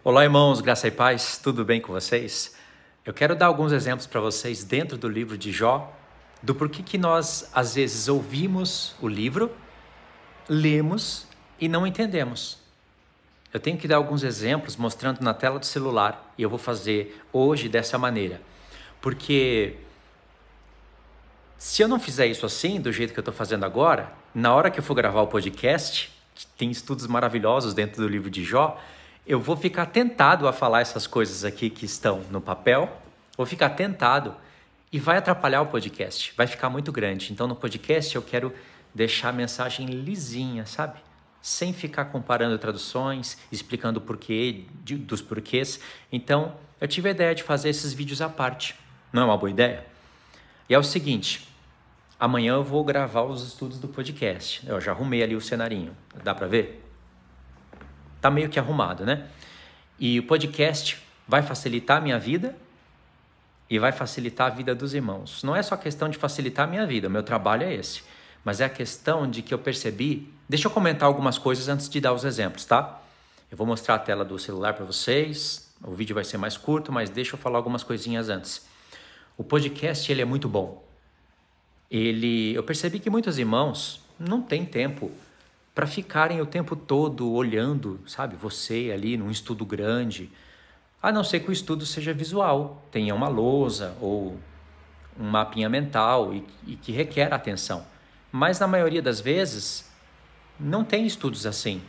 Olá, irmãos, graça e paz, tudo bem com vocês? Eu quero dar alguns exemplos para vocês dentro do livro de Jó, do porquê que nós, às vezes, ouvimos o livro, lemos e não entendemos. Eu tenho que dar alguns exemplos mostrando na tela do celular, e eu vou fazer hoje dessa maneira. Porque se eu não fizer isso assim, do jeito que eu estou fazendo agora, na hora que eu for gravar o podcast, que tem estudos maravilhosos dentro do livro de Jó, eu vou ficar tentado a falar essas coisas aqui que estão no papel, vou ficar tentado e vai atrapalhar o podcast, vai ficar muito grande. Então no podcast eu quero deixar a mensagem lisinha, sabe? Sem ficar comparando traduções, explicando o porquê, dos porquês. Então eu tive a ideia de fazer esses vídeos à parte. Não é uma boa ideia? E é o seguinte, amanhã eu vou gravar os estudos do podcast. Eu já arrumei ali o cenarinho, dá para ver? Tá meio que arrumado, né? E o podcast vai facilitar a minha vida e vai facilitar a vida dos irmãos. Não é só questão de facilitar a minha vida, o meu trabalho é esse. Mas é a questão de que eu percebi... Deixa eu comentar algumas coisas antes de dar os exemplos, tá? Eu vou mostrar a tela do celular para vocês. O vídeo vai ser mais curto, mas deixa eu falar algumas coisinhas antes. O podcast, ele é muito bom. Eu percebi que muitos irmãos não têm tempo para ficarem o tempo todo olhando, sabe, você ali num estudo grande, a não ser que o estudo seja visual, tenha uma lousa ou um mapinha mental e que requer atenção. Mas na maioria das vezes, não tem estudos assim.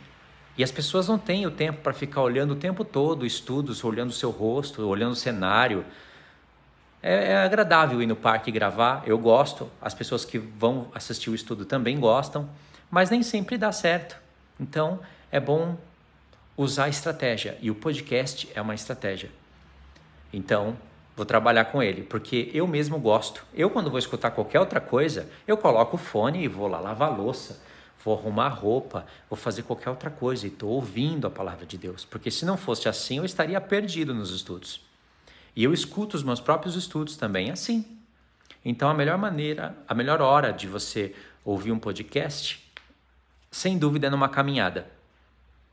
E as pessoas não têm o tempo para ficar olhando o tempo todo estudos, olhando o seu rosto, olhando o cenário. É agradável ir no parque gravar, eu gosto, as pessoas que vão assistir o estudo também gostam, mas nem sempre dá certo. Então, é bom usar a estratégia, e o podcast é uma estratégia. Então, vou trabalhar com ele, porque eu mesmo gosto. Eu, quando vou escutar qualquer outra coisa, eu coloco o fone e vou lá lavar a louça, vou arrumar a roupa, vou fazer qualquer outra coisa, e estou ouvindo a palavra de Deus, porque se não fosse assim, eu estaria perdido nos estudos. E eu escuto os meus próprios estudos também assim. Então, a melhor hora de você ouvir um podcast, sem dúvida, é numa caminhada.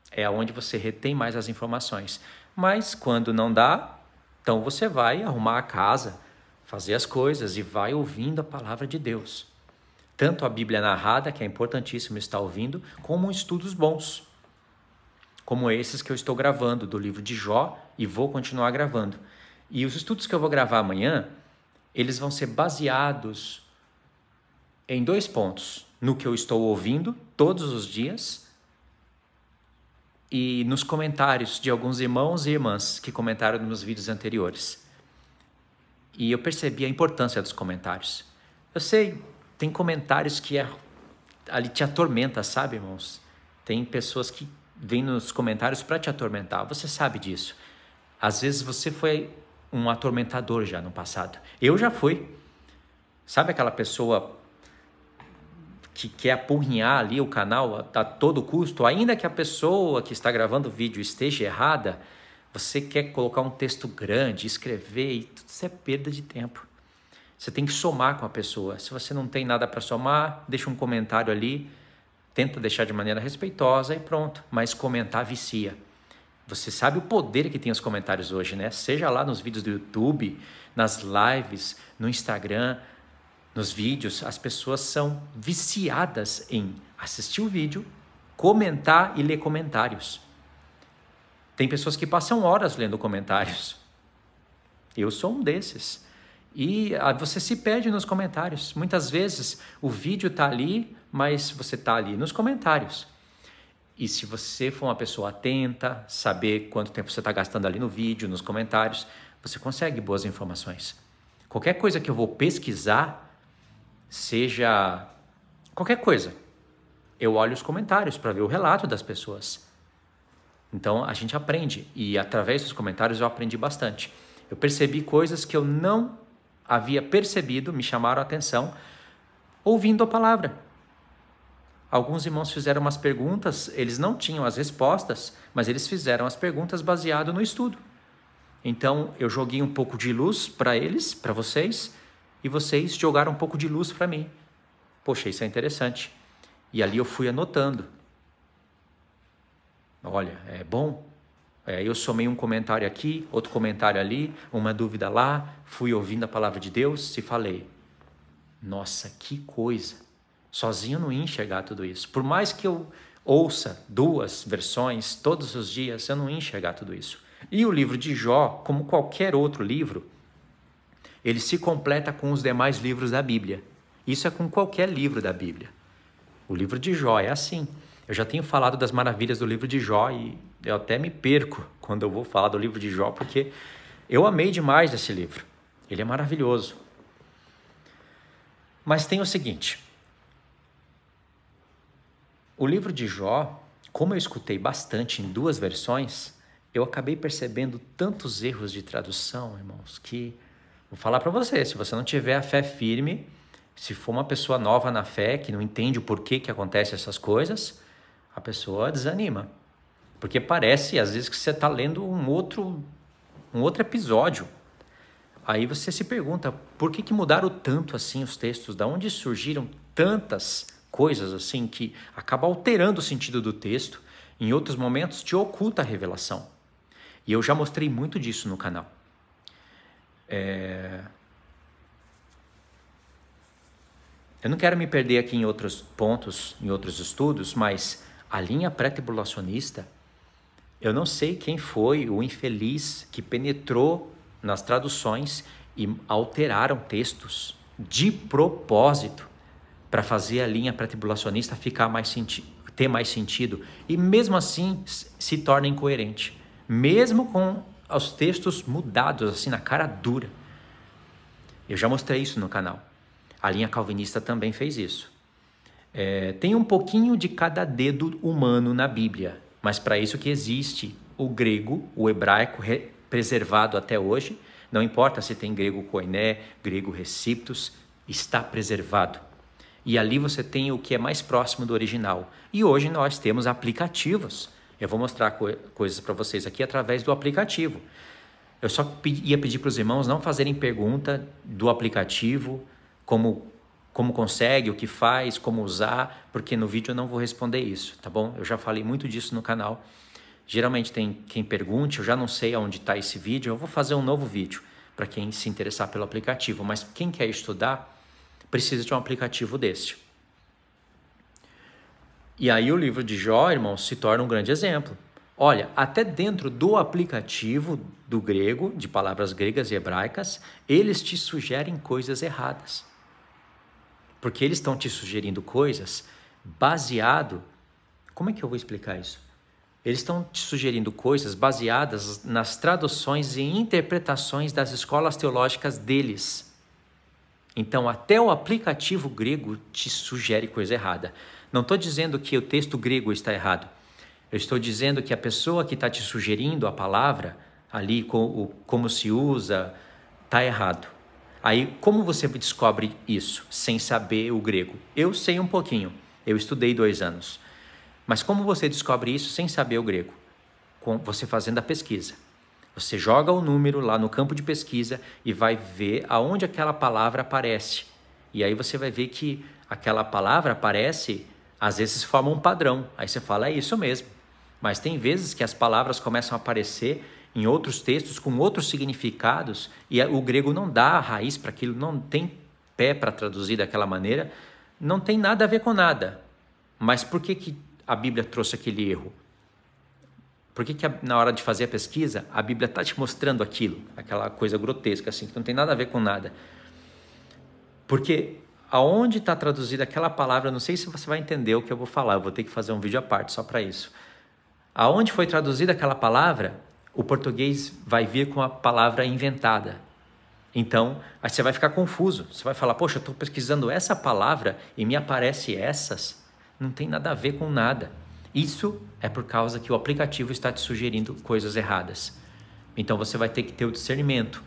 É onde você retém mais as informações. Mas, quando não dá, então você vai arrumar a casa, fazer as coisas e vai ouvindo a palavra de Deus. Tanto a Bíblia narrada, que é importantíssimo estar ouvindo, como estudos bons, como esses que eu estou gravando do livro de Jó e vou continuar gravando. E os estudos que eu vou gravar amanhã, eles vão ser baseados em 2 pontos. No que eu estou ouvindo todos os dias e nos comentários de alguns irmãos e irmãs que comentaram nos vídeos anteriores. E eu percebi a importância dos comentários. Eu sei, tem comentários que ali te atormenta, sabe, irmãos? Tem pessoas que vêm nos comentários para te atormentar. Você sabe disso. Às vezes você foi um atormentador já no passado. Eu já fui. Sabe aquela pessoa que quer apurrinhar ali o canal a todo custo? Ainda que a pessoa que está gravando o vídeo esteja errada, você quer colocar um texto grande, escrever, e tudo isso é perda de tempo. Você tem que somar com a pessoa. Se você não tem nada para somar, deixa um comentário ali, tenta deixar de maneira respeitosa e pronto. Mas comentar vicia. Você sabe o poder que tem os comentários hoje, né? Seja lá nos vídeos do YouTube, nas lives, no Instagram, nos vídeos, as pessoas são viciadas em assistir o vídeo, comentar e ler comentários. Tem pessoas que passam horas lendo comentários. Eu sou um desses. E você se perde nos comentários. Muitas vezes o vídeo está ali, mas você está ali nos comentários. E se você for uma pessoa atenta, saber quanto tempo você está gastando ali no vídeo, nos comentários, você consegue boas informações. Qualquer coisa que eu vou pesquisar, seja qualquer coisa, eu olho os comentários para ver o relato das pessoas. Então a gente aprende, e através dos comentários eu aprendi bastante. Eu percebi coisas que eu não havia percebido, me chamaram a atenção, ouvindo a palavra. Alguns irmãos fizeram umas perguntas, eles não tinham as respostas, mas eles fizeram as perguntas baseado no estudo. Então, eu joguei um pouco de luz para eles, para vocês, e vocês jogaram um pouco de luz para mim. Poxa, isso é interessante. E ali eu fui anotando. Olha, é bom. Eu somei um comentário aqui, outro comentário ali, uma dúvida lá, fui ouvindo a palavra de Deus e falei, nossa, que coisa! Sozinho eu não ia enxergar tudo isso. Por mais que eu ouça 2 versões todos os dias, eu não ia enxergar tudo isso. E o livro de Jó, como qualquer outro livro, ele se completa com os demais livros da Bíblia. Isso é com qualquer livro da Bíblia. O livro de Jó é assim. Eu já tenho falado das maravilhas do livro de Jó e eu até me perco quando eu vou falar do livro de Jó, porque eu amei demais esse livro. Ele é maravilhoso. Mas tem o seguinte, o livro de Jó, como eu escutei bastante em 2 versões, eu acabei percebendo tantos erros de tradução, irmãos, que vou falar para você, se você não tiver a fé firme, se for uma pessoa nova na fé, que não entende o porquê que acontecem essas coisas, a pessoa desanima. Porque parece, às vezes, que você está lendo um outro episódio. Aí você se pergunta, por que mudaram tanto assim os textos? Da onde surgiram tantas coisas assim que acabam alterando o sentido do texto? Em outros momentos te oculta a revelação. E eu já mostrei muito disso no canal. Eu não quero me perder aqui em outros pontos, em outros estudos, mas a linha pré-tribulacionista, eu não sei quem foi o infeliz que penetrou nas traduções e alteraram textos de propósito para fazer a linha pré-tribulacionista ter mais sentido e mesmo assim se torna incoerente, mesmo com os textos mudados assim na cara dura. Eu já mostrei isso no canal. A linha calvinista também fez isso. Tem um pouquinho de cada dedo humano na Bíblia, mas para isso que existe o grego, o hebraico preservado até hoje. Não importa se tem grego koiné, grego reciptus, está preservado. E ali você tem o que é mais próximo do original. E hoje nós temos aplicativos. Eu vou mostrar coisas para vocês aqui através do aplicativo. Eu só ia pedir para os irmãos não fazerem pergunta do aplicativo, como consegue, o que faz, como usar, porque no vídeo eu não vou responder isso, tá bom? Eu já falei muito disso no canal. Geralmente tem quem pergunte, eu já não sei aonde está esse vídeo, eu vou fazer um novo vídeo para quem se interessar pelo aplicativo, mas quem quer estudar precisa de um aplicativo desse. E aí o livro de Jó, irmãos, se torna um grande exemplo. Olha, até dentro do aplicativo do grego, de palavras gregas e hebraicas, eles te sugerem coisas erradas. Porque eles estão te sugerindo coisas baseado... Como é que eu vou explicar isso? Eles estão te sugerindo coisas baseadas nas traduções e interpretações das escolas teológicas deles. Então, até o aplicativo grego te sugere coisa errada. Não estou dizendo que o texto grego está errado. Eu estou dizendo que a pessoa que está te sugerindo a palavra, ali como se usa, está errado. Aí, como você descobre isso sem saber o grego? Eu sei um pouquinho, eu estudei 2 anos. Mas como você descobre isso sem saber o grego? Você fazendo a pesquisa. Você joga o número lá no campo de pesquisa e vai ver aonde aquela palavra aparece. E aí você vai ver que aquela palavra aparece, às vezes forma um padrão. Aí você fala, é isso mesmo. Mas tem vezes que as palavras começam a aparecer em outros textos com outros significados e o grego não dá a raiz para aquilo, não tem pé para traduzir daquela maneira, não tem nada a ver com nada. Mas por que a Bíblia trouxe aquele erro? Por que na hora de fazer a pesquisa, a Bíblia está te mostrando aquilo, aquela coisa grotesca, assim, que não tem nada a ver com nada? Porque aonde está traduzida aquela palavra, não sei se você vai entender o que eu vou falar, eu vou ter que fazer um vídeo à parte só para isso. Aonde foi traduzida aquela palavra, o português vai vir com a palavra inventada. Então, aí você vai ficar confuso. Você vai falar, poxa, eu estou pesquisando essa palavra e me aparece essas. Não tem nada a ver com nada. Isso é por causa que o aplicativo está te sugerindo coisas erradas. Então, você vai ter que ter o discernimento.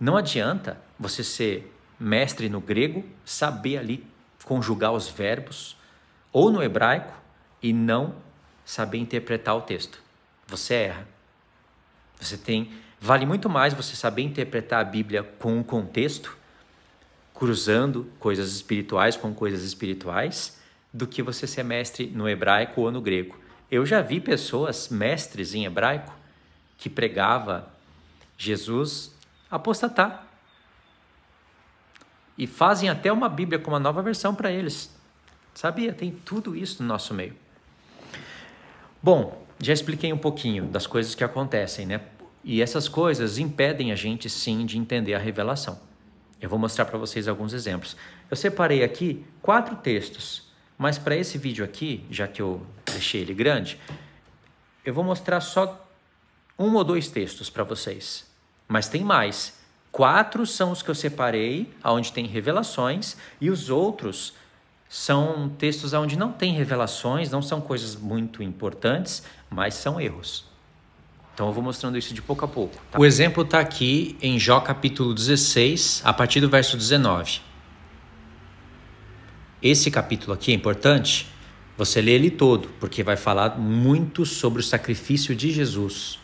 Não adianta você ser mestre no grego, saber ali conjugar os verbos, ou no hebraico, e não saber interpretar o texto. Você erra. Vale muito mais você saber interpretar a Bíblia com um contexto, cruzando coisas espirituais com coisas espirituais, do que você ser mestre no hebraico ou no grego. Eu já vi pessoas, mestres em hebraico, que pregava Jesus apostatar. E fazem até uma Bíblia com uma nova versão para eles. Sabia? Tem tudo isso no nosso meio. Bom, já expliquei um pouquinho das coisas que acontecem, né? E essas coisas impedem a gente, sim, de entender a revelação. Eu vou mostrar para vocês alguns exemplos. Eu separei aqui 4 textos, mas para esse vídeo aqui, já que eu deixei ele grande, eu vou mostrar só 1 ou 2 textos para vocês. Mas tem mais. 4 são os que eu separei, onde tem revelações, e os outros são textos onde não tem revelações, não são coisas muito importantes, mas são erros. Então eu vou mostrando isso de pouco a pouco. Tá? O exemplo está aqui em Jó capítulo 16, a partir do verso 19. Esse capítulo aqui é importante, você lê ele todo, porque vai falar muito sobre o sacrifício de Jesus.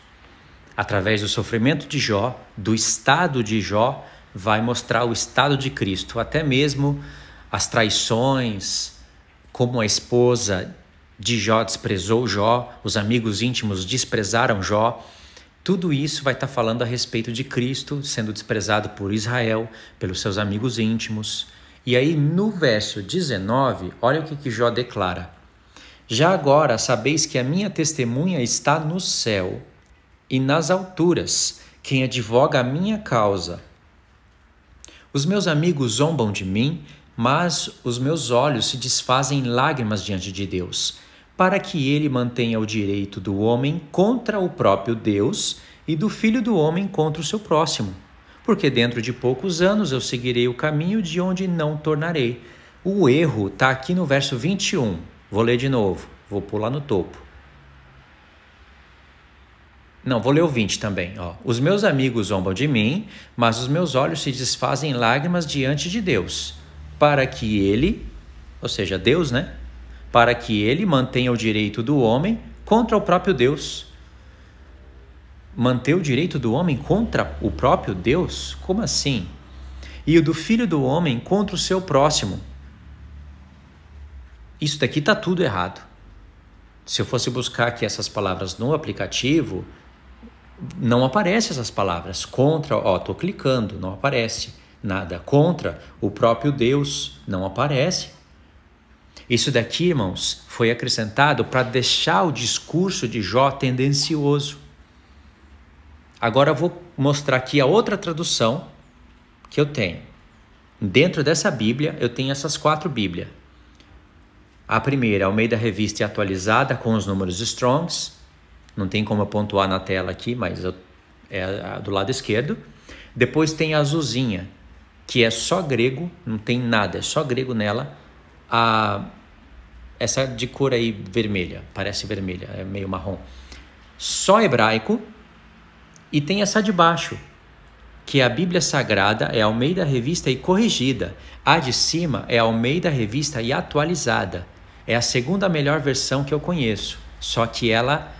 Através do sofrimento de Jó, do estado de Jó, vai mostrar o estado de Cristo, até mesmo as traições, como a esposa de Jó desprezou Jó, os amigos íntimos desprezaram Jó. Tudo isso vai estar falando a respeito de Cristo sendo desprezado por Israel, pelos seus amigos íntimos. E aí no verso 19, olha o que Jó declara. Já agora sabeis que a minha testemunha está no céu e nas alturas, quem advoga a minha causa. Os meus amigos zombam de mim, mas os meus olhos se desfazem em lágrimas diante de Deus, para que ele mantenha o direito do homem contra o próprio Deus e do filho do homem contra o seu próximo. Porque dentro de poucos anos eu seguirei o caminho de onde não tornarei. O erro está aqui no verso 21. Vou ler de novo, vou pular no topo. Não, vou ler o 20 também. Ó. Os meus amigos zombam de mim, mas os meus olhos se desfazem em lágrimas diante de Deus, para que ele, ou seja, Deus, né? Para que ele mantenha o direito do homem contra o próprio Deus. Manter o direito do homem contra o próprio Deus? Como assim? E o do filho do homem contra o seu próximo. Isso daqui está tudo errado. Se eu fosse buscar aqui essas palavras no aplicativo, não aparecem essas palavras. Contra, ó, estou clicando, não aparece nada. Contra o próprio Deus, não aparece. Isso daqui, irmãos, foi acrescentado para deixar o discurso de Jó tendencioso. Agora eu vou mostrar aqui a outra tradução que eu tenho. Dentro dessa Bíblia, eu tenho essas 4 Bíblias. A primeira, Almeida Revista e Atualizada, com os números Strongs. Não tem como eu pontuar na tela aqui, mas é do lado esquerdo. Depois tem a azulzinha, que é só grego, não tem nada, é só grego nela. Essa de cor aí vermelha, parece vermelha, é meio marrom. Só hebraico. E tem essa de baixo, que é a Bíblia Sagrada, é Almeida Revista e Corrigida. A de cima é Almeida Revista e Atualizada. É a segunda melhor versão que eu conheço, só que ela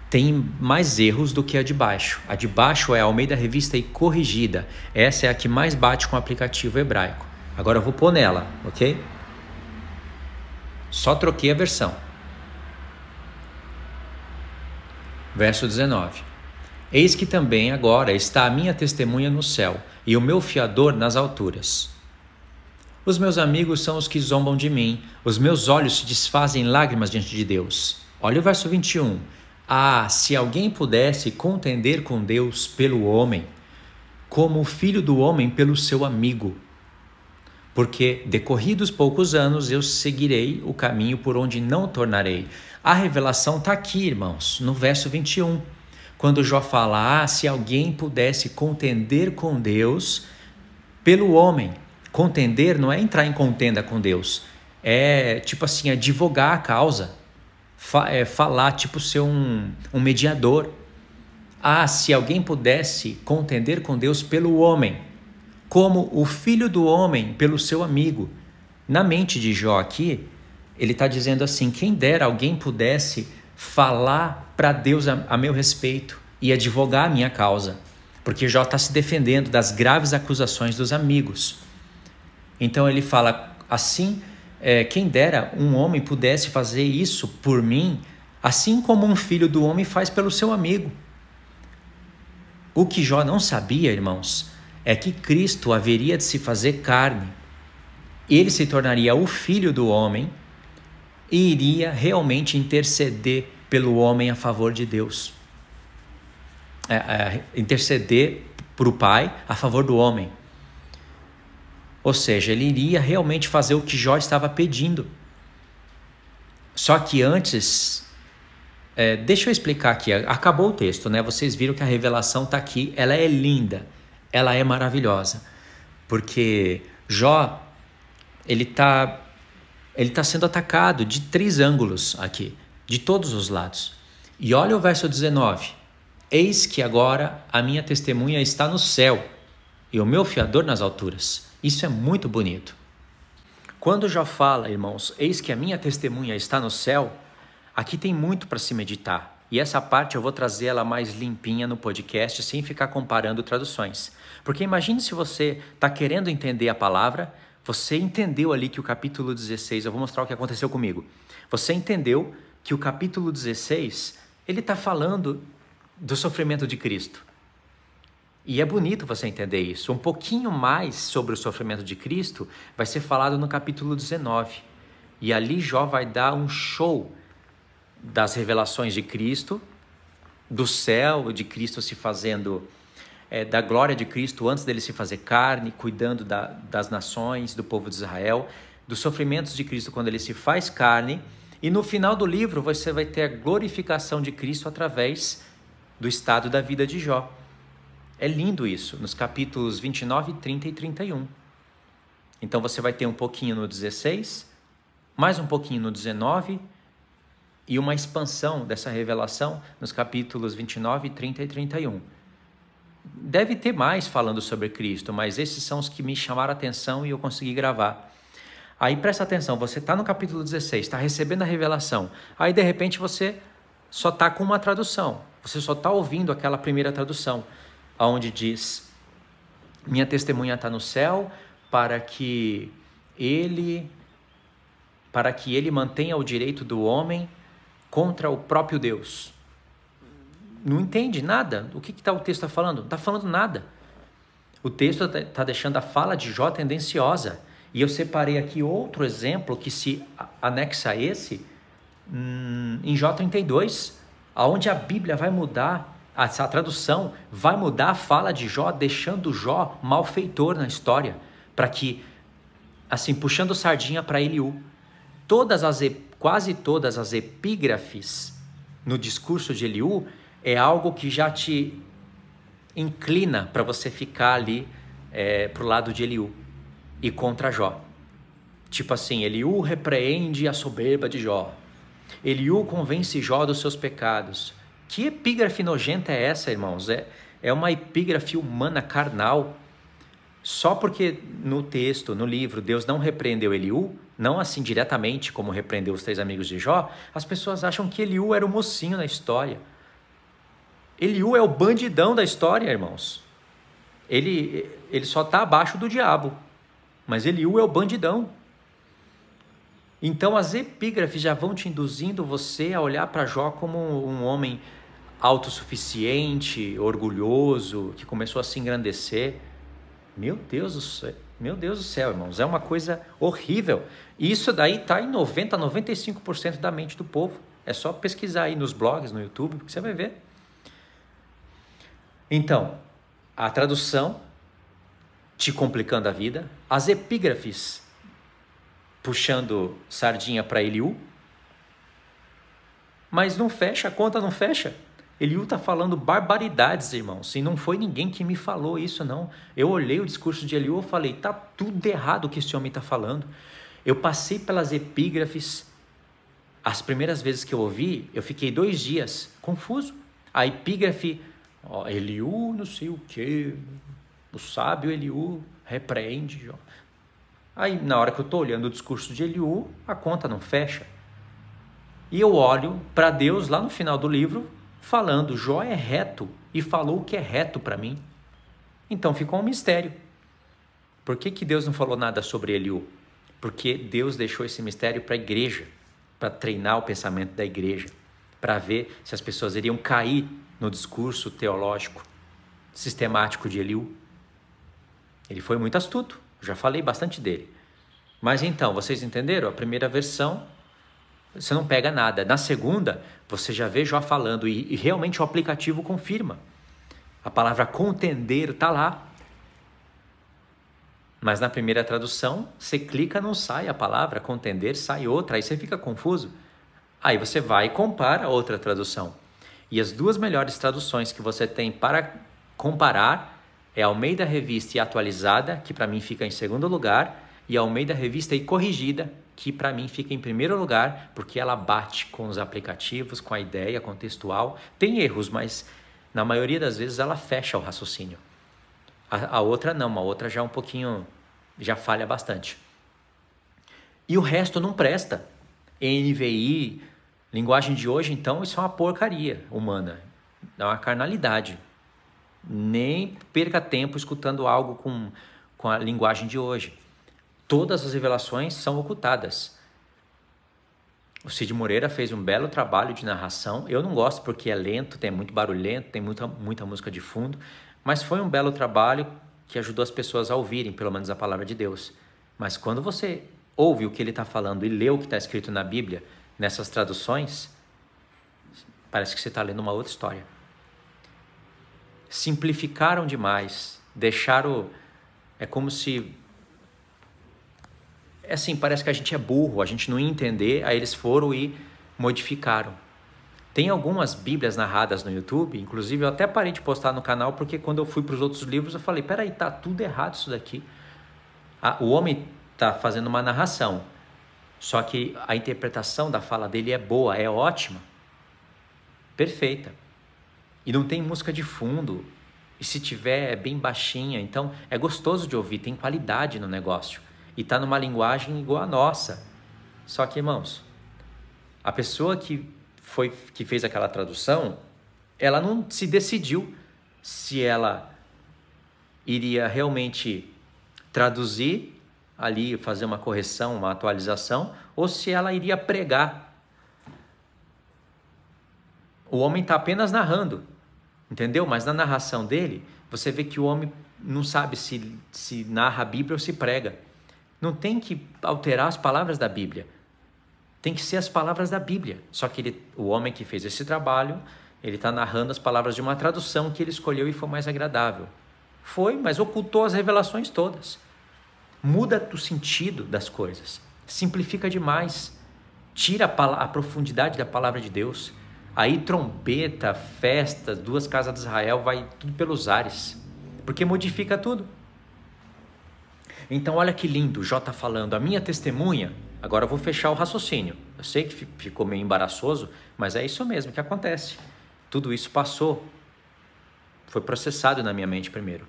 tem mais erros do que a de baixo. A de baixo é a Almeida Revista e Corrigida. Essa é a que mais bate com o aplicativo hebraico. Agora eu vou pôr nela, ok? Só troquei a versão. Verso 19. Eis que também agora está a minha testemunha no céu e o meu fiador nas alturas. Os meus amigos são os que zombam de mim, os meus olhos se desfazem em lágrimas diante de Deus. Olha o verso 21. Ah, se alguém pudesse contender com Deus pelo homem, como o filho do homem pelo seu amigo. Porque, decorridos poucos anos, eu seguirei o caminho por onde não tornarei. A revelação está aqui, irmãos, no verso 21. Quando Jó fala, se alguém pudesse contender com Deus pelo homem. Contender não é entrar em contenda com Deus. É tipo assim, advogar a causa. Falar, tipo ser um mediador. Se alguém pudesse contender com Deus pelo homem, como o filho do homem pelo seu amigo. Na mente de Jó aqui, ele está dizendo assim, quem dera alguém pudesse falar para Deus a meu respeito e advogar a minha causa, porque Jó está se defendendo das graves acusações dos amigos. Então ele fala assim, quem dera um homem pudesse fazer isso por mim, assim como um filho do homem faz pelo seu amigo. O que Jó não sabia, irmãos, é que Cristo haveria de se fazer carne. Ele se tornaria o filho do homem e iria realmente interceder pelo homem a favor de Deus. Interceder para o Pai a favor do homem. Ou seja, ele iria realmente fazer o que Jó estava pedindo. Só que antes, deixa eu explicar aqui, acabou o texto, né? Vocês viram que a revelação está aqui, ela é linda, ela é maravilhosa, porque Jó, ele tá sendo atacado de 3 ângulos aqui, de todos os lados. E olha o verso 19, eis que agora a minha testemunha está no céu e o meu fiador nas alturas. Isso é muito bonito. Quando Jó fala, irmãos, eis que a minha testemunha está no céu, aqui tem muito para se meditar. E essa parte eu vou trazer ela mais limpinha no podcast, sem ficar comparando traduções. Porque imagine se você está querendo entender a palavra, você entendeu ali que o capítulo 16, eu vou mostrar o que aconteceu comigo. Você entendeu que o capítulo 16, ele está falando do sofrimento de Cristo. E é bonito você entender isso. Um pouquinho mais sobre o sofrimento de Cristo vai ser falado no capítulo 19. E ali Jó vai dar um show das revelações de Cristo, do céu, de Cristo se fazendo, da glória de Cristo antes dele se fazer carne, cuidando das nações, do povo de Israel, dos sofrimentos de Cristo quando ele se faz carne. E no final do livro você vai ter a glorificação de Cristo através do estado da vida de Jó. É lindo isso, nos capítulos 29, 30 e 31. Então você vai ter um pouquinho no 16, mais um pouquinho no 19 e uma expansão dessa revelação nos capítulos 29, 30 e 31. Deve ter mais falando sobre Cristo, mas esses são os que me chamaram a atenção e eu consegui gravar. Aí presta atenção, você está no capítulo 16, está recebendo a revelação, aí de repente você só está com uma tradução, você só está ouvindo aquela primeira tradução, onde diz, minha testemunha está no céu para que ele mantenha o direito do homem contra o próprio Deus. Não entende nada. O que o texto está falando? Não está falando nada. O texto está deixando a fala de Jó tendenciosa. E eu separei aqui outro exemplo que se anexa a esse, em Jó 32, onde a Bíblia vai mudar, a tradução vai mudar a fala de Jó, deixando Jó malfeitor na história, para que, assim, puxando sardinha para Eliú. Quase todas as epígrafes no discurso de Eliú é algo que já te inclina para você ficar ali pro lado de Eliú e contra Jó. Tipo assim, Eliú repreende a soberba de Jó. Eliú convence Jó dos seus pecados. Que epígrafe nojenta é essa, irmãos? É uma epígrafe humana, carnal. Só porque no texto, no livro, Deus não repreendeu Eliú, não assim diretamente como repreendeu os 3 amigos de Jó, as pessoas acham que Eliú era o mocinho na história. Eliú é o bandidão da história, irmãos. Ele só está abaixo do diabo, mas Eliú é o bandidão. Então as epígrafes já vão te induzindo você a olhar para Jó como um homem autossuficiente, orgulhoso, que começou a se engrandecer. Meu Deus do céu, irmãos, é uma coisa horrível. E isso daí está em 90%, 95% da mente do povo. É só pesquisar aí nos blogs, no YouTube, que você vai ver. Então, a tradução te complicando a vida, as epígrafes puxando sardinha para Eliú, mas não fecha, a conta não fecha. Eliú está falando barbaridades, irmãos, e não foi ninguém que me falou isso, não. Eu olhei o discurso de Eliú e falei, tá tudo errado o que esse homem está falando. Eu passei pelas epígrafes, as primeiras vezes que eu ouvi, eu fiquei 2 dias confuso. A epígrafe, Eliú não sei o que, o sábio Eliú repreende. Aí na hora que eu estou olhando o discurso de Eliú, a conta não fecha. E eu olho para Deus lá no final do livro, falando, Jó é reto e falou o que é reto para mim. Então ficou um mistério. Por que Deus não falou nada sobre Eliú? Porque Deus deixou esse mistério para a igreja, para treinar o pensamento da igreja, para ver se as pessoas iriam cair no discurso teológico sistemático de Eliú. Ele foi muito astuto, já falei bastante dele. Mas então, vocês entenderam? A primeira versão, você não pega nada. Na segunda, você já vê Jó falando e realmente o aplicativo confirma. A palavra contender está lá. Mas na primeira tradução, você clica, não sai a palavra contender, sai outra, aí você fica confuso. Aí você vai e compara a outra tradução. E as duas melhores traduções que você tem para comparar é a Almeida Revista e Atualizada, que para mim fica em segundo lugar, e a Almeida Revista e Corrigida, que para mim fica em primeiro lugar, porque ela bate com os aplicativos, com a ideia contextual. Tem erros, mas na maioria das vezes ela fecha o raciocínio. A outra não, a outra já é um pouquinho, já falha bastante. E o resto não presta. NVI, linguagem de hoje, então, isso é uma porcaria humana. É uma carnalidade. Nem perca tempo escutando algo com a linguagem de hoje. Todas as revelações são ocultadas. O Cid Moreira fez um belo trabalho de narração. Eu não gosto porque é lento, tem muito barulhento, tem muita música de fundo. Mas foi um belo trabalho que ajudou as pessoas a ouvirem, pelo menos, a palavra de Deus. Mas quando você ouve o que ele está falando e lê o que está escrito na Bíblia, nessas traduções, parece que você está lendo uma outra história. Simplificaram demais, deixaram... É como se... É assim, parece que a gente é burro, a gente não ia entender, aí eles foram e modificaram. Tem algumas bíblias narradas no YouTube, inclusive eu até parei de postar no canal, porque quando eu fui para os outros livros eu falei, peraí, tá tudo errado isso daqui. O homem tá fazendo uma narração, só que a interpretação da fala dele é boa, é ótima, perfeita. E não tem música de fundo, e se tiver é bem baixinha, então é gostoso de ouvir, tem qualidade no negócio. E tá numa linguagem igual a nossa. Só que, irmãos, a pessoa que fez aquela tradução, ela não se decidiu se ela iria realmente traduzir ali, fazer uma correção, uma atualização, ou se ela iria pregar. O homem está apenas narrando, entendeu? Mas na narração dele, você vê que o homem não sabe se narra a Bíblia ou se prega. Não tem que alterar as palavras da Bíblia. Tem que ser as palavras da Bíblia. Só que o homem que fez esse trabalho, ele está narrando as palavras de uma tradução que ele escolheu e foi mais agradável. Foi, mas ocultou as revelações todas. Muda o sentido das coisas. Simplifica demais. Tira a profundidade da palavra de Deus. Aí trombeta, festa, 2 casas de Israel, vai tudo pelos ares. Porque modifica tudo. Então olha que lindo, Jó está falando, a minha testemunha... Agora eu vou fechar o raciocínio. Eu sei que ficou meio embaraçoso, mas é isso mesmo que acontece. Tudo isso passou. Foi processado na minha mente primeiro.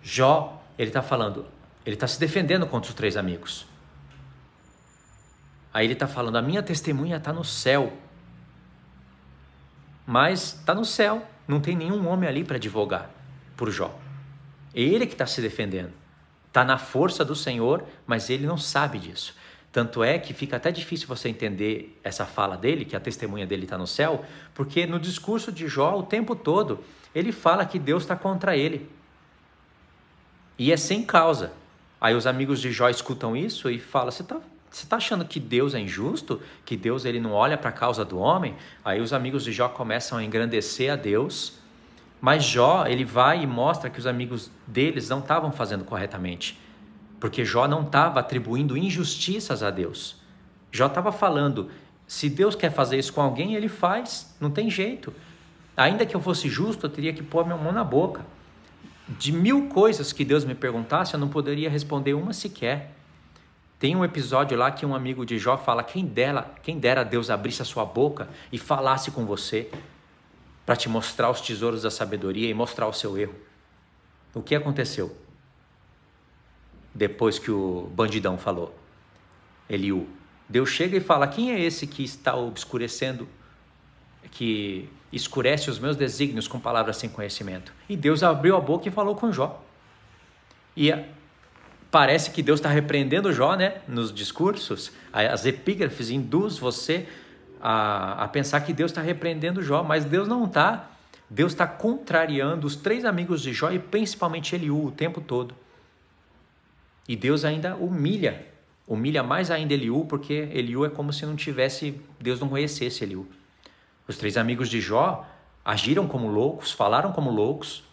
Jó, ele está falando, ele está se defendendo contra os 3 amigos. Aí ele está falando, a minha testemunha está no céu. Mas está no céu, não tem nenhum homem ali para advogar por Jó. É ele que está se defendendo. Está na força do Senhor, mas ele não sabe disso. Tanto é que fica até difícil você entender essa fala dele, que a testemunha dele está no céu, porque no discurso de Jó, o tempo todo, ele fala que Deus está contra ele. E é sem causa. Aí os amigos de Jó escutam isso e falam, você tá achando que Deus é injusto? Que Deus ele não olha para a causa do homem? Aí os amigos de Jó começam a engrandecer a Deus, mas Jó, ele vai e mostra que os amigos deles não estavam fazendo corretamente. Porque Jó não estava atribuindo injustiças a Deus. Jó estava falando, se Deus quer fazer isso com alguém, ele faz, não tem jeito. Ainda que eu fosse justo, eu teria que pôr minha mão na boca. De 1000 coisas que Deus me perguntasse, eu não poderia responder uma sequer. Tem um episódio lá que um amigo de Jó fala, quem dera Deus abrisse a sua boca e falasse com você para te mostrar os tesouros da sabedoria e mostrar o seu erro. O que aconteceu? Depois que o bandidão falou, Eliú, Deus chega e fala, quem é esse que está obscurecendo, que escurece os meus desígnios com palavras sem conhecimento? E Deus abriu a boca e falou com Jó. E parece que Deus está repreendendo Jó, né? Nos discursos, as epígrafes induz você a pensar que Deus está repreendendo Jó, mas Deus não está. Deus está contrariando os 3 amigos de Jó e principalmente Eliú o tempo todo. E Deus ainda humilha mais ainda Eliú, porque Eliú é como se não tivesse, Deus não conhecesse Eliú. Os 3 amigos de Jó agiram como loucos, falaram como loucos,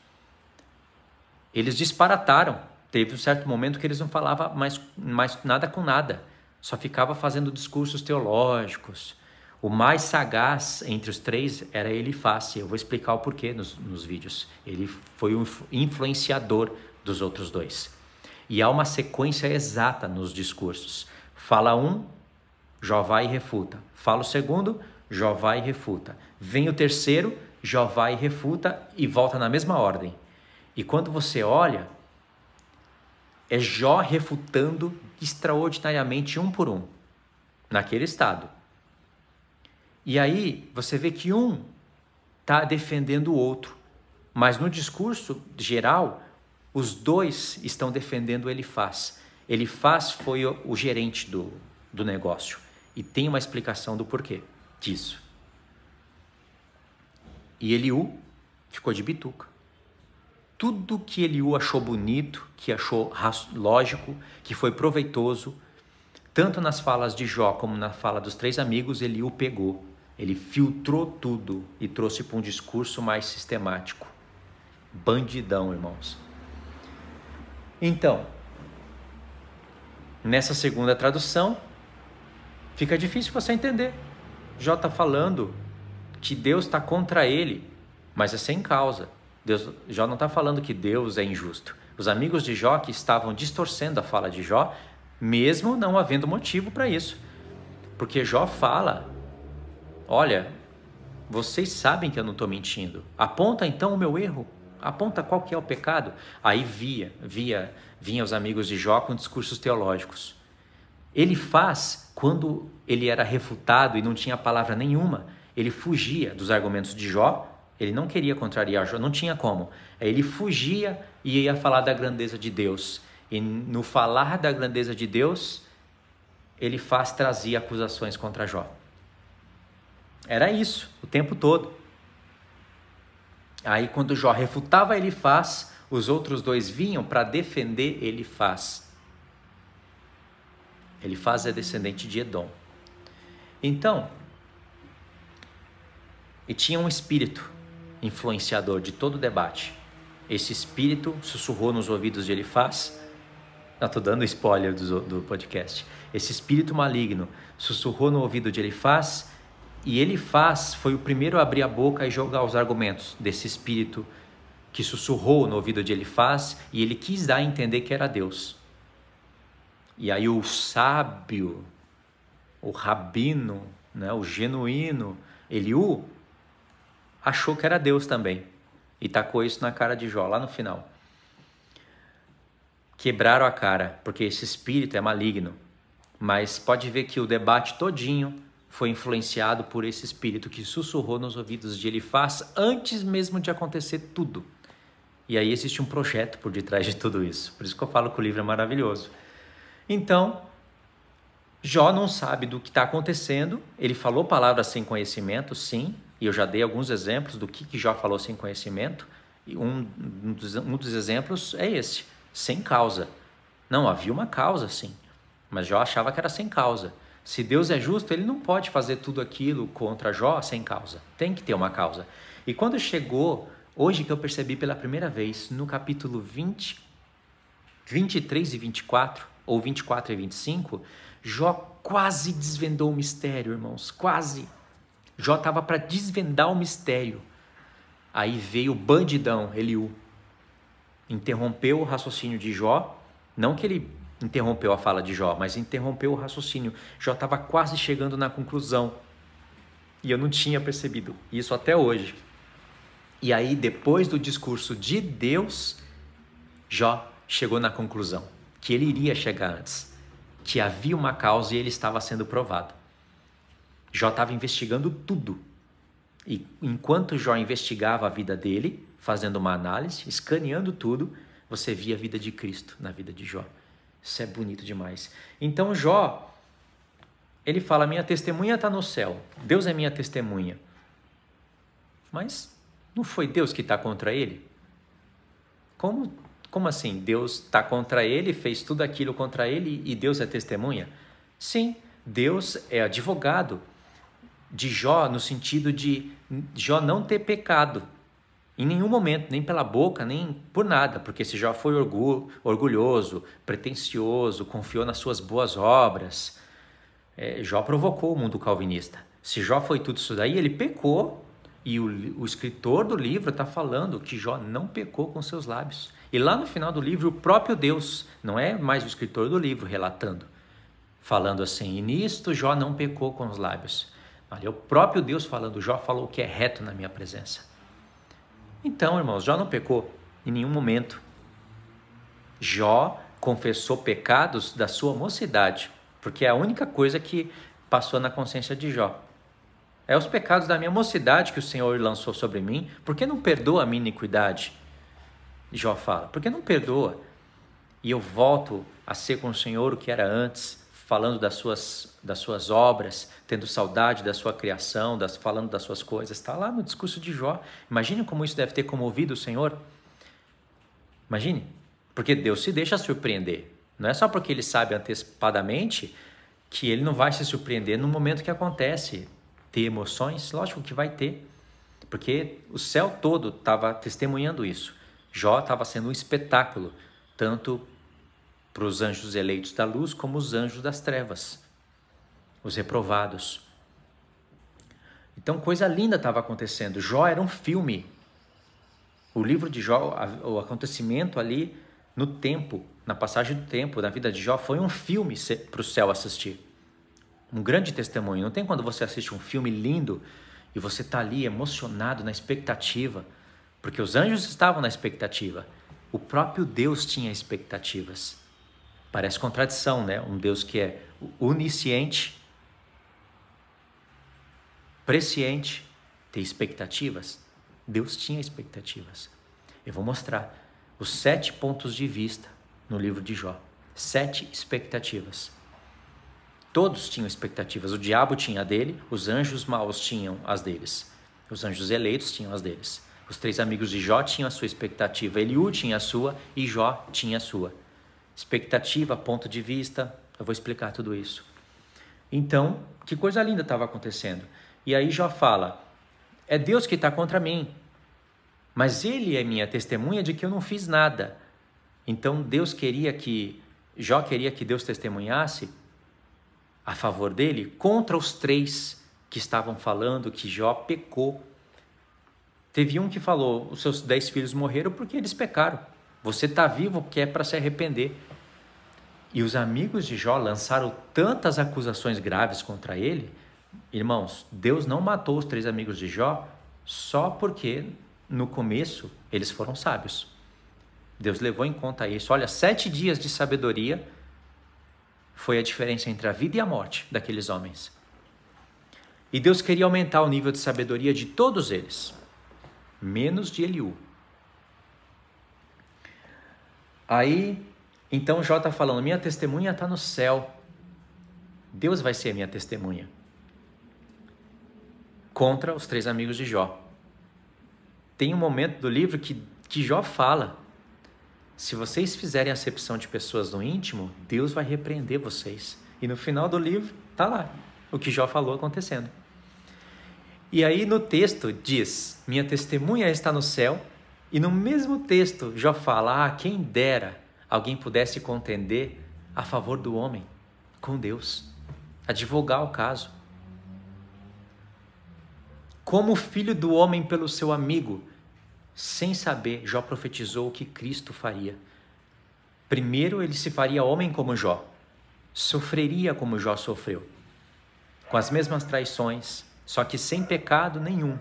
eles disparataram. Teve um certo momento que eles não falavam mais nada com nada, só ficava fazendo discursos teológicos. O mais sagaz entre os 3 era Elifaz. Eu vou explicar o porquê nos vídeos. Ele foi um influenciador dos outros 2. E há uma sequência exata nos discursos. Fala um, Jó vai e refuta. Fala o segundo, Jó vai e refuta. Vem o terceiro, Jó vai e refuta e volta na mesma ordem. E quando você olha, é Jó refutando extraordinariamente um por um, naquele estado. E aí você vê que um está defendendo o outro, mas no discurso geral, os 2 estão defendendo Elifaz. Elifaz foi o gerente do negócio e tem uma explicação do porquê disso. E Eliú ficou de bituca. Tudo que Eliú achou bonito, que achou lógico, que foi proveitoso, tanto nas falas de Jó como na fala dos 3 amigos, Eliú pegou. Ele filtrou tudo e trouxe para um discurso mais sistemático. Bandidão, irmãos. Então, nessa segunda tradução, fica difícil você entender. Jó está falando que Deus está contra ele, mas é sem causa. Jó não está falando que Deus é injusto. Os amigos de Jó que estavam distorcendo a fala de Jó, mesmo não havendo motivo para isso. Porque Jó fala, olha, vocês sabem que eu não estou mentindo. Aponta então o meu erro. Aponta qual que é o pecado. Aí vinha os amigos de Jó com discursos teológicos. Elifaz, quando ele era refutado e não tinha palavra nenhuma, ele fugia dos argumentos de Jó. Ele não queria contrariar Jó, não tinha como. Ele fugia e ia falar da grandeza de Deus. E no falar da grandeza de Deus, Elifaz trazia acusações contra Jó. Era isso, o tempo todo. Aí quando Jó refutava Elifaz, os outros 2 vinham para defender Elifaz. Elifaz é descendente de Edom. Então, e tinha um espírito influenciador de todo o debate. Esse espírito sussurrou nos ouvidos de Elifaz. Estou dando spoiler do podcast. Esse espírito maligno sussurrou no ouvido de Elifaz, e Elifaz foi o primeiro a abrir a boca e jogar os argumentos desse espírito que sussurrou no ouvido de Elifaz, e ele quis dar a entender que era Deus. E aí o sábio, o rabino, né, o genuíno Eliú, achou que era Deus também e tacou isso na cara de Jó lá no final. Quebraram a cara, porque esse espírito é maligno, mas pode ver que o debate todinho foi influenciado por esse espírito que sussurrou nos ouvidos de Elifaz antes mesmo de acontecer tudo. E aí existe um projeto por detrás de tudo isso. Por isso que eu falo que o livro é maravilhoso. Então, Jó não sabe do que está acontecendo. Ele falou palavras sem conhecimento, sim. E eu já dei alguns exemplos do que Jó falou sem conhecimento. E um dos exemplos é esse, sem causa. Não, havia uma causa, sim. Mas Jó achava que era sem causa. Se Deus é justo, ele não pode fazer tudo aquilo contra Jó sem causa. Tem que ter uma causa. E quando chegou, hoje que eu percebi pela primeira vez, no capítulo 23 e 24, ou 24 e 25, Jó quase desvendou o mistério, irmãos, quase. Jó estava para desvendar o mistério. Aí veio o bandidão, Eliú. Interrompeu o raciocínio de Jó, não que ele interrompeu a fala de Jó, mas interrompeu o raciocínio. Jó estava quase chegando na conclusão. E eu não tinha percebido isso até hoje. E aí, depois do discurso de Deus, Jó chegou na conclusão que ele iria chegar antes, que havia uma causa e ele estava sendo provado. Jó estava investigando tudo. E enquanto Jó investigava a vida dele, fazendo uma análise, escaneando tudo, você via a vida de Cristo na vida de Jó. Isso é bonito demais. Então Jó ele fala, minha testemunha está no céu, Deus é minha testemunha. Mas não foi Deus que está contra ele? Como assim? Deus está contra ele, fez tudo aquilo contra ele e Deus é testemunha? Sim, Deus é advogado de Jó no sentido de Jó não ter pecado em nenhum momento, nem pela boca, nem por nada, porque se Jó foi orgulhoso, pretensioso, confiou nas suas boas obras, Jó provocou o mundo calvinista. Se Jó foi tudo isso daí, ele pecou. E o escritor do livro está falando que Jó não pecou com seus lábios. E lá no final do livro, o próprio Deus, não é mais o escritor do livro relatando, falando assim, e nisto Jó não pecou com os lábios. Olha, é o próprio Deus falando, Jó falou o que é reto na minha presença. Então, irmãos, Jó não pecou em nenhum momento. Jó confessou pecados da sua mocidade, porque é a única coisa que passou na consciência de Jó. É os pecados da minha mocidade que o Senhor lançou sobre mim. Por que não perdoa a minha iniquidade? Jó fala, por que não perdoa? E eu volto a ser com o Senhor o que era antes, falando das suas obras, tendo saudade da sua criação, falando das suas coisas. Está lá no discurso de Jó. Imagine como isso deve ter comovido o Senhor. Imagine, porque Deus se deixa surpreender. Não é só porque Ele sabe antecipadamente que Ele não vai se surpreender no momento que acontece. Ter emoções? Lógico que vai ter, porque o céu todo estava testemunhando isso. Jó estava sendo um espetáculo, tanto para os anjos eleitos da luz, como os anjos das trevas, os reprovados. Então, coisa linda estava acontecendo. Jó era um filme. O livro de Jó, o acontecimento ali no tempo, na passagem do tempo, na vida de Jó, foi um filme para o céu assistir. Um grande testemunho. Não tem quando você assiste um filme lindo e você está ali emocionado, na expectativa, porque os anjos estavam na expectativa. O próprio Deus tinha expectativas. Parece contradição, né? Um Deus que é onisciente, presciente, tem expectativas. Deus tinha expectativas. Eu vou mostrar os 7 pontos de vista no livro de Jó. 7 expectativas. Todos tinham expectativas. O diabo tinha a dele, os anjos maus tinham as deles. Os anjos eleitos tinham as deles. Os 3 amigos de Jó tinham a sua expectativa. Eliú tinha a sua e Jó tinha a sua. Expectativa, ponto de vista, eu vou explicar tudo isso. Então, que coisa linda estava acontecendo. E aí Jó fala, é Deus que está contra mim, mas Ele é minha testemunha de que eu não fiz nada. Então Jó queria que Deus testemunhasse a favor dele contra os 3 que estavam falando que Jó pecou. Teve um que falou, os seus 10 filhos morreram porque eles pecaram. Você está vivo porque é para se arrepender. E os amigos de Jó lançaram tantas acusações graves contra ele. Irmãos, Deus não matou os 3 amigos de Jó só porque no começo eles foram sábios. Deus levou em conta isso. Olha, 7 dias de sabedoria foi a diferença entre a vida e a morte daqueles homens. E Deus queria aumentar o nível de sabedoria de todos eles, menos de Eliú. Aí, então Jó está falando, minha testemunha está no céu. Deus vai ser minha testemunha. Contra os 3 amigos de Jó. Tem um momento do livro que Jó fala, se vocês fizerem acepção de pessoas no íntimo, Deus vai repreender vocês. E no final do livro, está lá, o que Jó falou acontecendo. E aí no texto diz, minha testemunha está no céu, e no mesmo texto Jó fala, quem dera alguém pudesse contender a favor do homem com Deus, advogar o caso. Como o filho do homem pelo seu amigo, sem saber, Jó profetizou o que Cristo faria. Primeiro ele se faria homem como Jó, sofreria como Jó sofreu, com as mesmas traições, só que sem pecado nenhum.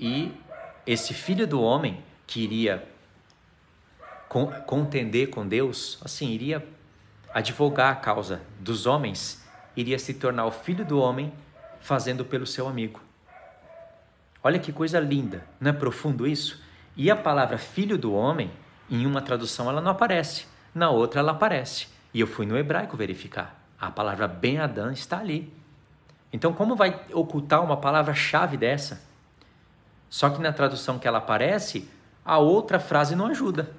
E esse filho do homem que iria contender com Deus, assim, iria advogar a causa dos homens, iria se tornar o filho do homem fazendo pelo seu amigo. Olha que coisa linda, não é profundo isso? E a palavra filho do homem, em uma tradução ela não aparece, na outra ela aparece. E eu fui no hebraico verificar. A palavra Ben-Adad está ali. Então, como vai ocultar uma palavra-chave dessa? Só que na tradução que ela aparece, a outra frase não ajuda.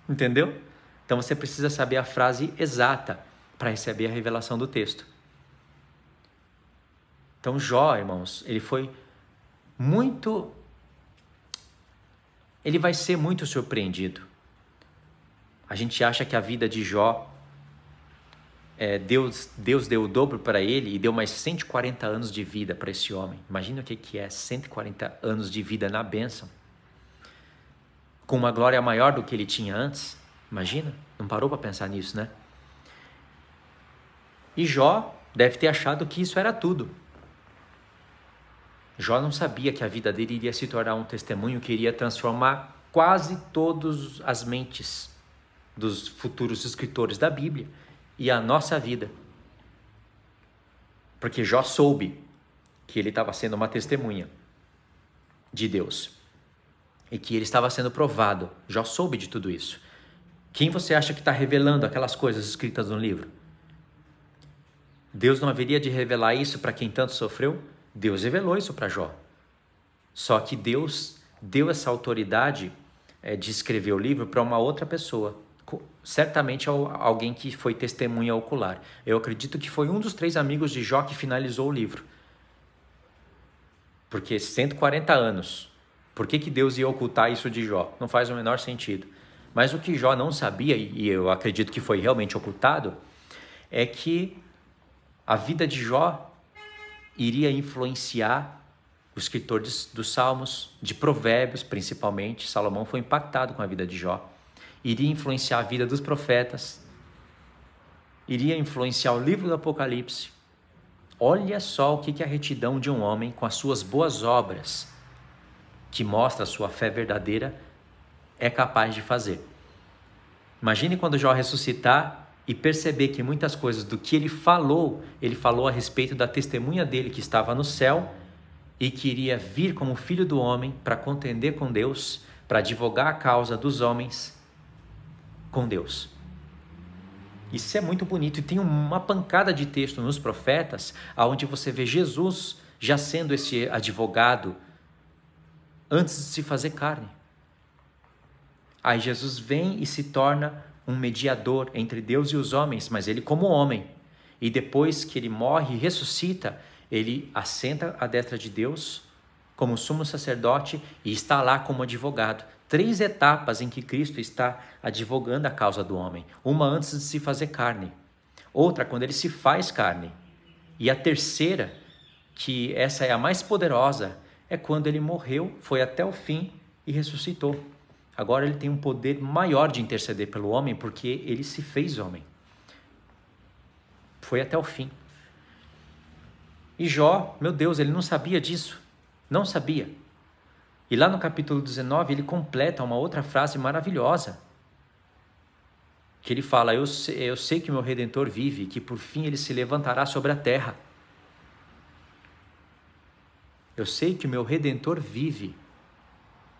Entendeu? Então você precisa saber a frase exata para receber a revelação do texto. Então Jó, irmãos, ele vai ser muito surpreendido. A gente acha que a vida de Jó, Deus deu o dobro para ele e deu mais 140 anos de vida para esse homem. Imagina o que é 140 anos de vida na bênção. Com uma glória maior do que ele tinha antes. Imagina, não parou para pensar nisso, né? E Jó deve ter achado que isso era tudo. Jó não sabia que a vida dele iria se tornar um testemunho que iria transformar quase todas as mentes dos futuros escritores da Bíblia e a nossa vida. Porque Jó soube que ele estava sendo uma testemunha de Deus e que ele estava sendo provado. Jó soube de tudo isso. Quem você acha que está revelando aquelas coisas escritas no livro? Deus não haveria de revelar isso para quem tanto sofreu? Deus revelou isso para Jó. Só que Deus deu essa autoridade de escrever o livro para uma outra pessoa. Certamente alguém que foi testemunha ocular. Eu acredito que foi um dos 3 amigos de Jó que finalizou o livro. Porque 140 anos. Por que Deus ia ocultar isso de Jó? Não faz o menor sentido. Mas o que Jó não sabia, e eu acredito que foi realmente ocultado, é que a vida de Jó iria influenciar o escritor dos Salmos, de Provérbios principalmente. Salomão foi impactado com a vida de Jó. Iria influenciar a vida dos profetas, iria influenciar o livro do Apocalipse. Olha só o que a retidão de um homem com as suas boas obras, que mostra a sua fé verdadeira, é capaz de fazer. Imagine quando Jó ressuscitar e perceber que muitas coisas do que ele falou a respeito da testemunha dele que estava no céu e que iria vir como filho do homem para contender com Deus, para advogar a causa dos homens com Deus. Isso é muito bonito e tem uma pancada de texto nos profetas onde você vê Jesus já sendo esse advogado antes de se fazer carne. Aí Jesus vem e se torna um mediador entre Deus e os homens, mas ele como homem. E depois que ele morre e ressuscita, ele assenta à destra de Deus como sumo sacerdote e está lá como advogado. 3 etapas em que Cristo está advogando a causa do homem. Uma antes de se fazer carne. Outra quando ele se faz carne. E a terceira, que essa é a mais poderosa, é quando ele morreu, foi até o fim e ressuscitou. Agora ele tem um poder maior de interceder pelo homem, porque ele se fez homem. Foi até o fim. E Jó, meu Deus, ele não sabia disso. Não sabia. E lá no capítulo 19, ele completa uma outra frase maravilhosa. Que ele fala, eu sei que meu Redentor vive, que por fim ele se levantará sobre a terra. Eu sei que o meu Redentor vive.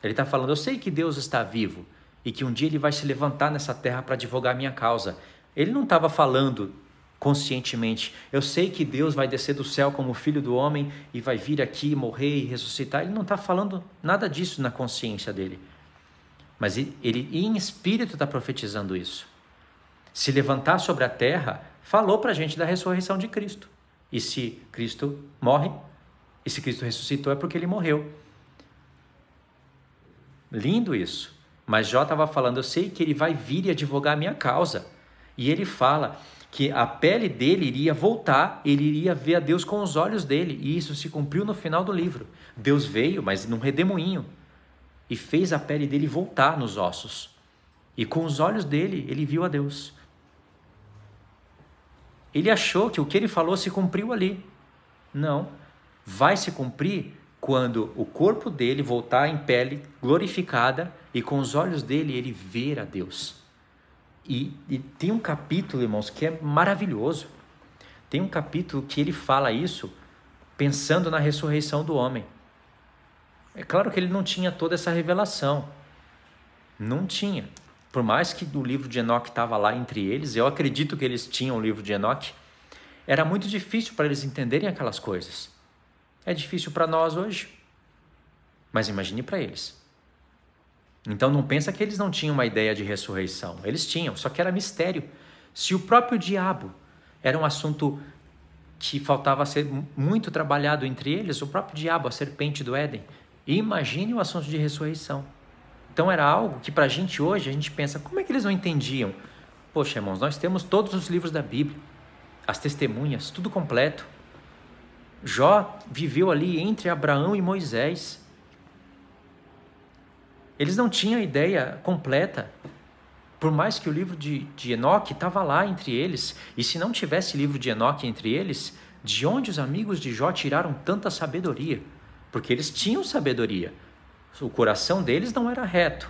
Ele está falando, eu sei que Deus está vivo e que um dia ele vai se levantar nessa terra para advogar a minha causa. Ele não estava falando conscientemente, eu sei que Deus vai descer do céu como filho do homem e vai vir aqui, morrer e ressuscitar. Ele não está falando nada disso na consciência dele. Mas ele em espírito está profetizando isso. Se levantar sobre a terra, falou para a gente da ressurreição de Cristo. E se Cristo morre, e se Cristo ressuscitou é porque ele morreu. Lindo isso. Mas Jó estava falando, eu sei que ele vai vir e advogar a minha causa. E ele fala que a pele dele iria voltar, ele iria ver a Deus com os olhos dele. E isso se cumpriu no final do livro. Deus veio, mas num redemoinho, e fez a pele dele voltar nos ossos. E com os olhos dele, ele viu a Deus. Ele achou que o que ele falou se cumpriu ali. Não. Vai se cumprir quando o corpo dele voltar em pele glorificada e com os olhos dele ele ver a Deus. E tem um capítulo, irmãos, que é maravilhoso. Tem um capítulo que ele fala isso pensando na ressurreição do homem. É claro que ele não tinha toda essa revelação. Não tinha. Por mais que o livro de Enoque estava lá entre eles, eu acredito que eles tinham o livro de Enoque, era muito difícil para eles entenderem aquelas coisas. É difícil para nós hoje, mas imagine para eles. Então não pensa que eles não tinham uma ideia de ressurreição. Eles tinham, só que era mistério. Se o próprio diabo era um assunto que faltava ser muito trabalhado entre eles, o próprio diabo, a serpente do Éden, imagine o assunto de ressurreição. Então era algo que para a gente hoje, a gente pensa, como é que eles não entendiam? Poxa, irmãos, nós temos todos os livros da Bíblia, as testemunhas, tudo completo. Jó viveu ali entre Abraão e Moisés. Eles não tinham a ideia completa, por mais que o livro de Enoque estava lá entre eles, e se não tivesse livro de Enoque entre eles, de onde os amigos de Jó tiraram tanta sabedoria? Porque eles tinham sabedoria, o coração deles não era reto,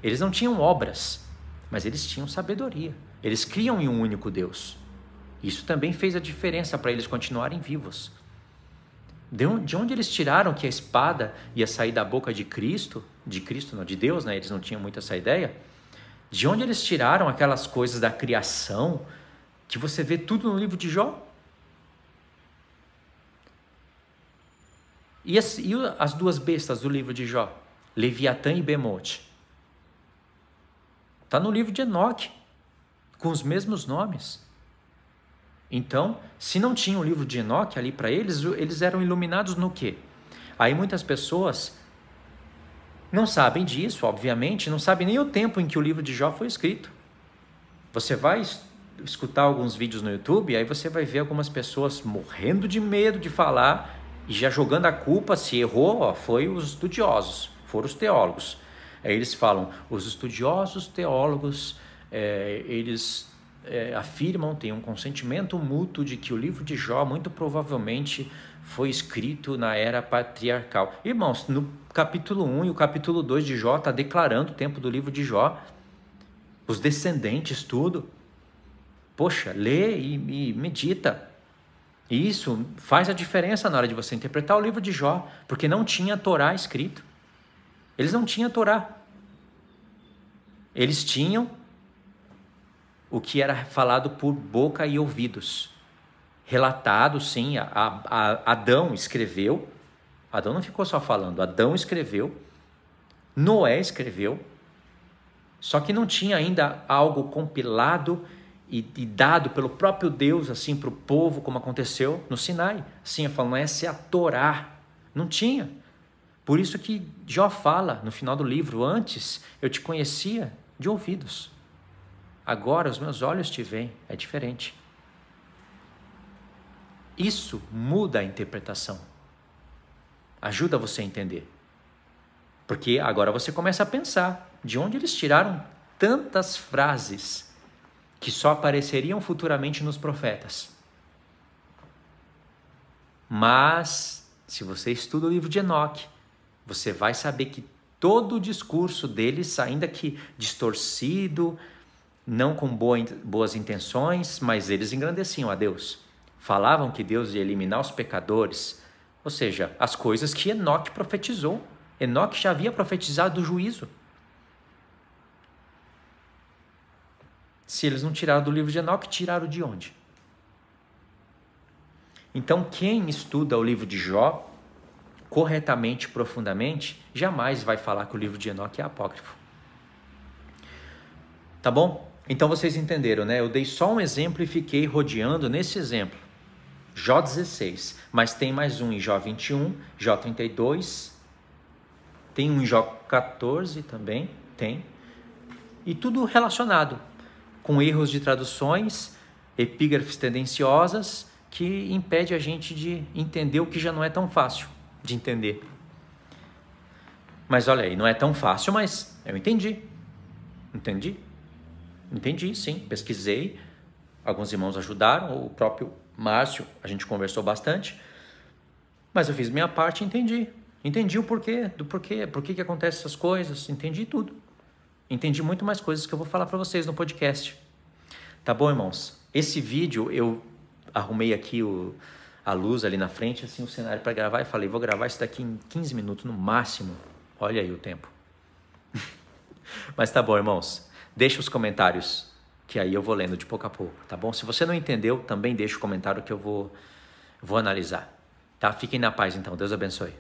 eles não tinham obras, mas eles tinham sabedoria, eles criam em um único Deus. Isso também fez a diferença para eles continuarem vivos. De onde eles tiraram que a espada ia sair da boca de Cristo não, de Deus, né? Eles não tinham muito essa ideia. De onde eles tiraram aquelas coisas da criação, que você vê tudo no livro de Jó? E as duas bestas do livro de Jó? Leviatã e Bemote. Está no livro de Enoque, com os mesmos nomes. Então, se não tinha o livro de Enoque ali para eles, eles eram iluminados no quê? Aí muitas pessoas não sabem disso, obviamente, não sabem nem o tempo em que o livro de Jó foi escrito. Você vai escutar alguns vídeos no YouTube, aí você vai ver algumas pessoas morrendo de medo de falar e já jogando a culpa, se errou, foi os estudiosos, foram os teólogos. Aí eles falam, os estudiosos teólogos, eles afirmam, tem um consentimento mútuo de que o livro de Jó muito provavelmente foi escrito na era patriarcal. Irmãos, no capítulo 1 e o capítulo 2 de Jó está declarando o tempo do livro de Jó, os descendentes, tudo. Poxa, lê e medita. E isso faz a diferença na hora de você interpretar o livro de Jó, porque não tinha Torá escrito. Eles não tinham Torá. Eles tinham o que era falado por boca e ouvidos. Relatado, sim, Adão escreveu. Adão não ficou só falando, Adão escreveu, Noé escreveu, só que não tinha ainda algo compilado e dado pelo próprio Deus assim para o povo, como aconteceu no Sinai. Assim, falando, essa é a Torá. Não tinha. Por isso que Jó fala no final do livro, antes eu te conhecia de ouvidos. Agora os meus olhos te veem, é diferente. Isso muda a interpretação. Ajuda você a entender. Porque agora você começa a pensar de onde eles tiraram tantas frases que só apareceriam futuramente nos profetas. Mas, se você estuda o livro de Enoque, você vai saber que todo o discurso deles, ainda que distorcido, não com boas intenções, mas eles engrandeciam a Deus. Falavam que Deus ia eliminar os pecadores, ou seja, as coisas que Enoque profetizou. Enoque já havia profetizado do juízo. Se eles não tiraram do livro de Enoque, tiraram de onde? Então, quem estuda o livro de Jó corretamente, profundamente, jamais vai falar que o livro de Enoque é apócrifo. Tá bom? Então vocês entenderam, né? Eu dei só um exemplo e fiquei rodeando nesse exemplo. Jó 16, mas tem mais um em Jó 21, Jó 32, tem um em Jó 14 também, tem. E tudo relacionado com erros de traduções, epígrafes tendenciosas, que impede a gente de entender o que já não é tão fácil de entender. Mas olha aí, não é tão fácil, mas eu entendi. Entendi, sim. Pesquisei, alguns irmãos ajudaram, o próprio Márcio, a gente conversou bastante, mas eu fiz minha parte e entendi. Entendi o porquê, por que acontecem essas coisas, entendi tudo. Entendi muito mais coisas que eu vou falar para vocês no podcast. Tá bom, irmãos? Esse vídeo eu arrumei aqui a luz ali na frente, assim, o cenário para gravar, e falei, vou gravar isso daqui em 15 minutos no máximo. Olha aí o tempo. Mas tá bom, irmãos. deixa os comentários, que aí eu vou lendo de pouco a pouco, tá bom? Se você não entendeu, também deixa o comentário que eu vou analisar. Tá? Fiquem na paz então. Deus abençoe.